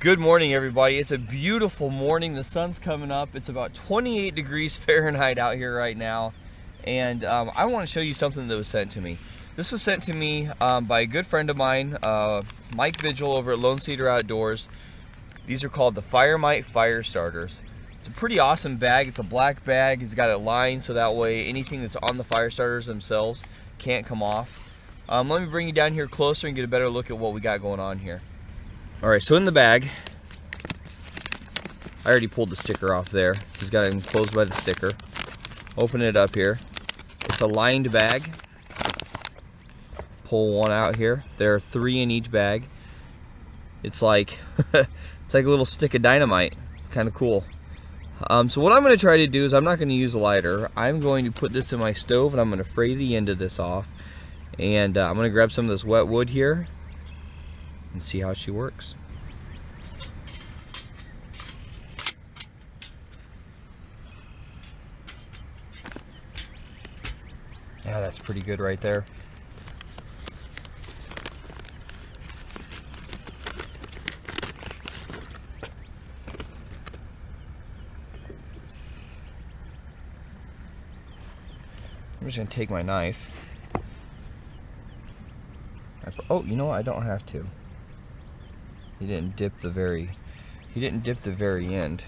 Good morning, everybody. It's a beautiful morning. The sun's coming up. It's about 28 degrees Fahrenheit out here right now. And I want to show you something that was sent to me. This was sent to me by a good friend of mine, Mike Vigil over at Lone Cedar Outdoors. These are called the Fyrmite fire starters. It's a pretty awesome bag. It's a black bag. It's got it lined so that way anything that's on the fire starters themselves can't come off. Let me bring you down here closer and get a better look at what we got going on here. Alright, so in the bag, I already pulled the sticker off there. He's got it enclosed by the sticker. Open it up here. It's a lined bag. Pull one out here. There are 3 in each bag. It's like it's like a little stick of dynamite. Kind of cool. So what I'm going to try to do is I'm not going to use a lighter. I'm going to put this in my stove and I'm going to fray the end of this off. And I'm going to grab some of this wet wood here and see how she works. Yeah, that's pretty good right there. I'm just going to take my knife. Oh, you know what? I don't have to. He didn't dip the very end.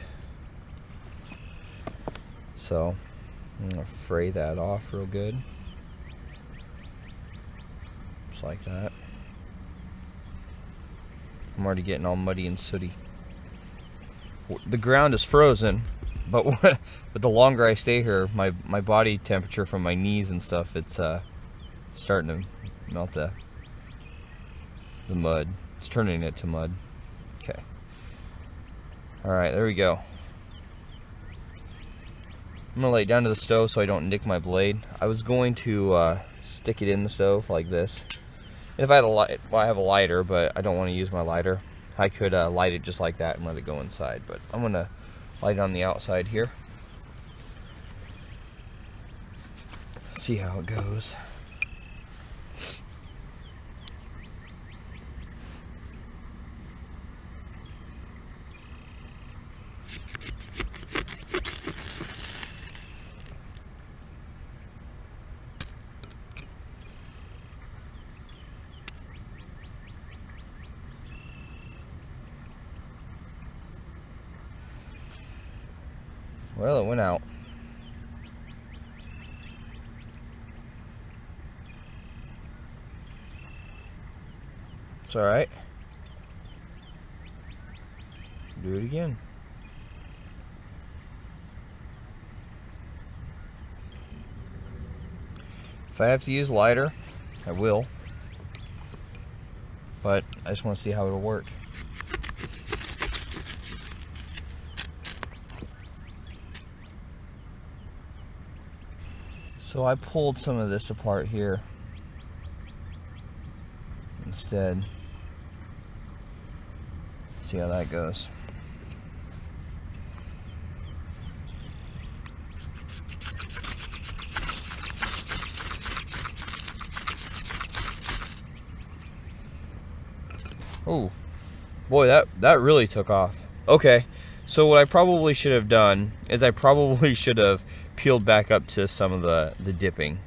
So I'm gonna fray that off real good. Just like that. I'm already getting all muddy and sooty. The ground is frozen, but the longer I stay here, my body temperature from my knees and stuff, it's starting to melt the mud. It's turning it to mud. Okay. Alright, there we go. I'm going to lay it down to the stove so I don't nick my blade. I was going to stick it in the stove like this. If I had a light, well, I have a lighter, but I don't want to use my lighter. I could light it just like that and let it go inside, but I'm going to light it on the outside here. See how it goes. Well, it went out. It's alright. Do it again. If I have to use lighter, I will. But I just want to see how it'll work. So I pulled some of this apart here instead. See how that goes. Oh, boy, that really took off. Okay, so what I probably should have done is I probably should have peeled back up to some of the dipping.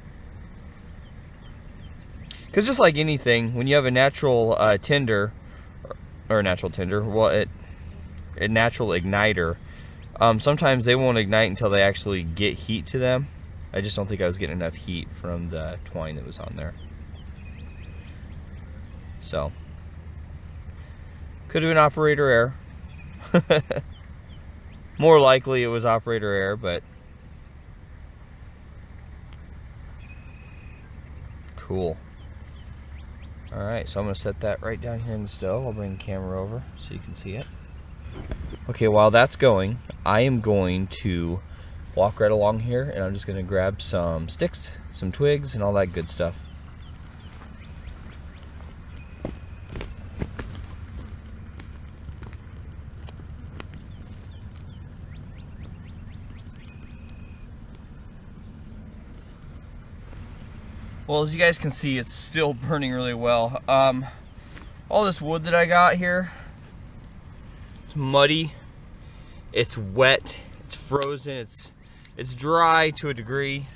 Because just like anything, when you have a natural tinder, or a natural tinder, well, a natural igniter, sometimes they won't ignite until they actually get heat to them. I just don't think I was getting enough heat from the twine that was on there. So, could have been operator error. More likely it was operator error, but cool. Alright, so I'm going to set that right down here in the stove. I'll bring the camera over so you can see it. Okay, while that's going, I am going to walk right along here and I'm just going to grab some sticks, some twigs, and all that good stuff. Well, as you guys can see, it's still burning really well. All this wood that I got here, It's muddy, it's wet, it's frozen, it's dry to a degree,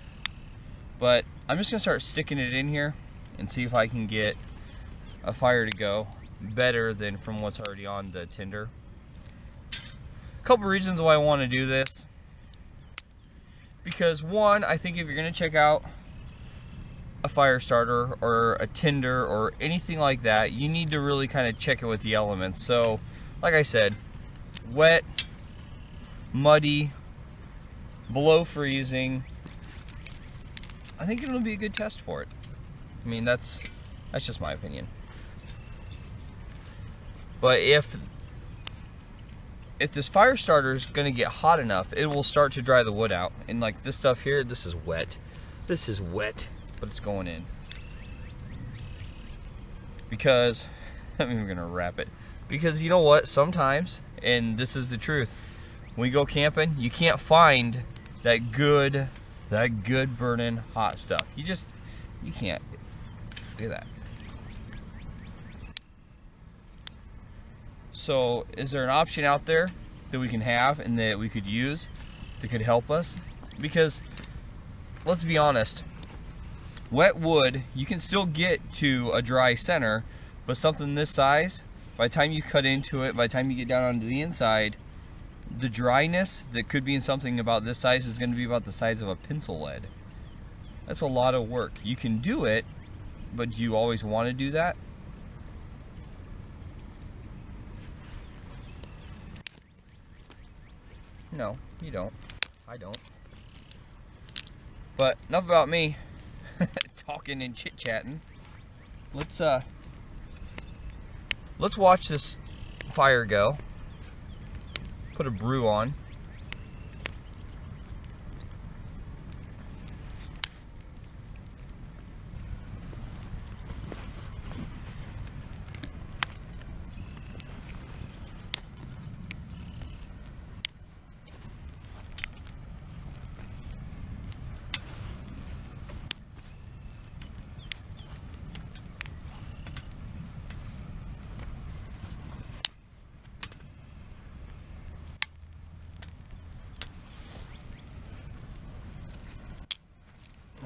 but I'm just gonna start sticking it in here and see if I can get a fire to go better than from what's already on the tinder. A couple reasons why I want to do this. Because one, I think if you're gonna check out a fire starter or a tinder or anything like that, you need to really kind of check it with the elements. So, like I said, wet, muddy, below freezing, I think it'll be a good test for it. I mean, that's just my opinion. But if this fire starter is going to get hot enough, it will start to dry the wood out. And like this stuff here, this is wet. This is wet, but it's going in. Because, I'm even going to wrap it. Because you know what, sometimes, and this is the truth, when you go camping, you can't find that good burning hot stuff. You can't. Look at that. So, is there an option out there that we can have and that we could use that could help us? Because, let's be honest, wet wood, you can still get to a dry center, but something this size, by the time you cut into it, by the time you get down onto the inside, the dryness that could be in something about this size is going to be about the size of a pencil lead. That's a lot of work. You can do it, but do you always want to do that? No, you don't. I don't. But enough about me talking and chit-chatting. Let's watch this fire go. Put a brew on.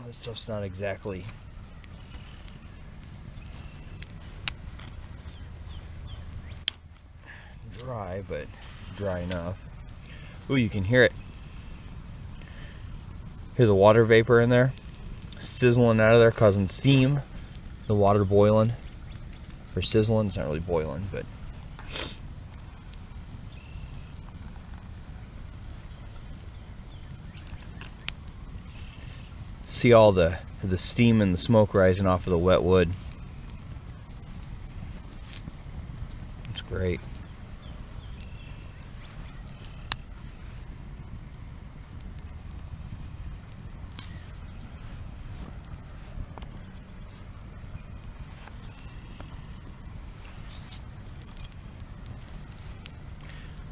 This stuff's not exactly dry, but dry enough. Ooh, you can hear it. Hear the water vapor in there sizzling out of there, causing steam. The water boiling or sizzling. It's not really boiling, but see all the steam and the smoke rising off of the wet wood. It's great.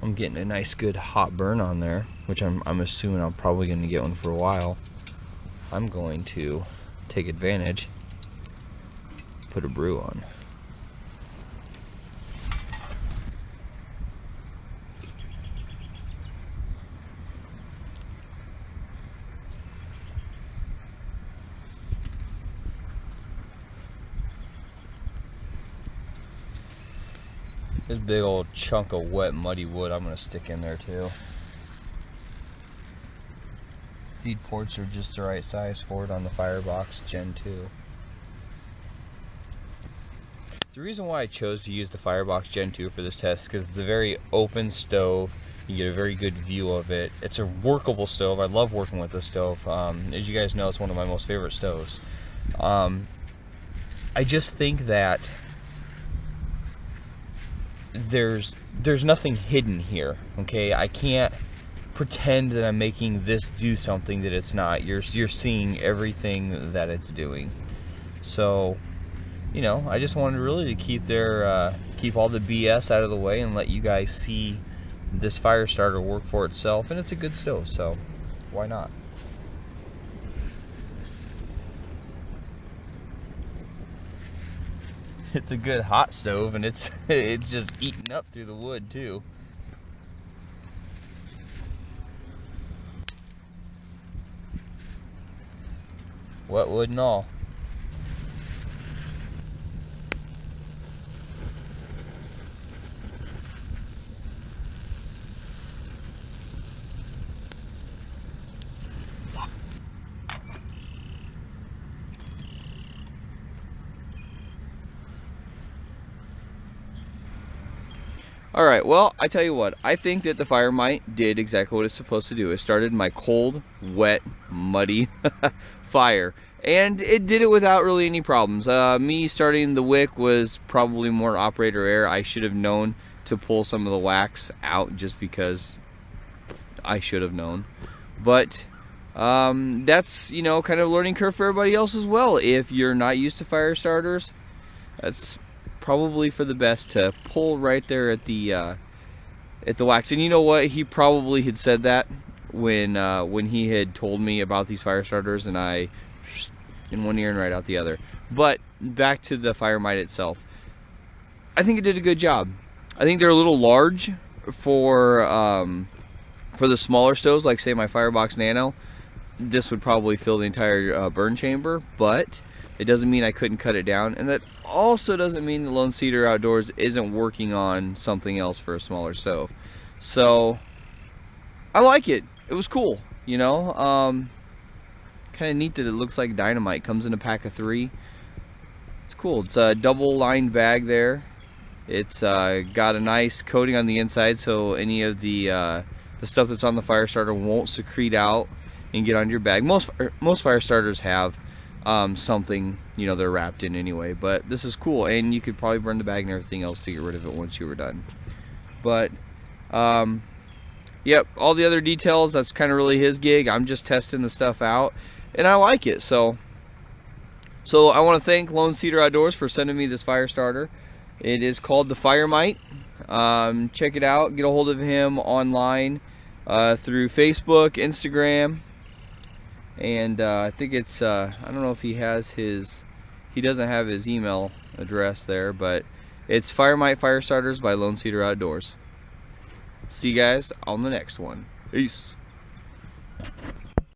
I'm getting a nice good hot burn on there, which I'm assuming I'm probably going to get one for a while. I'm going to take advantage, put a brew on. This big old chunk of wet muddy wood I'm going to stick in there too. Feed ports are just the right size for it on the Firebox Gen 2. The reason why I chose to use the Firebox Gen 2 for this test is because it's a very open stove. You get a very good view of it. It's a workable stove. I love working with this stove. As you guys know, it's one of my most favorite stoves. I just think that there's nothing hidden here. Okay, I can't pretend that I'm making this do something that it's not. You're seeing everything that it's doing. So, you know, I just wanted really to keep all the BS out of the way and let you guys see this fire starter work for itself. And it's a good stove, so why not? It's a good hot stove, and it's just eating up through the wood too. wet wood and all. Alright, well, I tell you what, I think that the Fyrmite did exactly what it's supposed to do. It started my cold, wet, muddy fire. And it did it without really any problems. Me starting the wick was probably more operator error. I should have known to pull some of the wax out just because I should have known. But that's, you know, kind of a learning curve for everybody else as well. If you're not used to fire starters, that's probably for the best to pull right there at the wax. And you know what? He probably had said that when he had told me about these fire starters, and I in one ear and right out the other. But back to the Fyrmite itself, I think it did a good job. I think they're a little large for the smaller stoves, like say my Firebox Nano. This would probably fill the entire burn chamber, but it doesn't mean I couldn't cut it down, and that also doesn't mean that Lone Cedar Outdoors isn't working on something else for a smaller stove. So I like it. It was cool, you know. Kind of neat that it looks like dynamite. Comes in a pack of 3. It's cool. It's a double-lined bag there. It's got a nice coating on the inside, so any of the stuff that's on the fire starter won't secrete out and get on your bag. Most fire starters have something, you know, they're wrapped in anyway, but this is cool, and you could probably burn the bag and everything else to get rid of it once you were done. But yep, all the other details, that's kind of really his gig. I'm just testing the stuff out, and I like it. So I want to thank Lone Cedar Outdoors for sending me this fire starter. It is called the Fyrmite. Check it out. Get a hold of him online through Facebook, Instagram. And I think it's, I don't know if he has his, he doesn't have his email address there, but it's Fyrmite Fire Starters by Lone Cedar Outdoors. See you guys on the next one. Peace.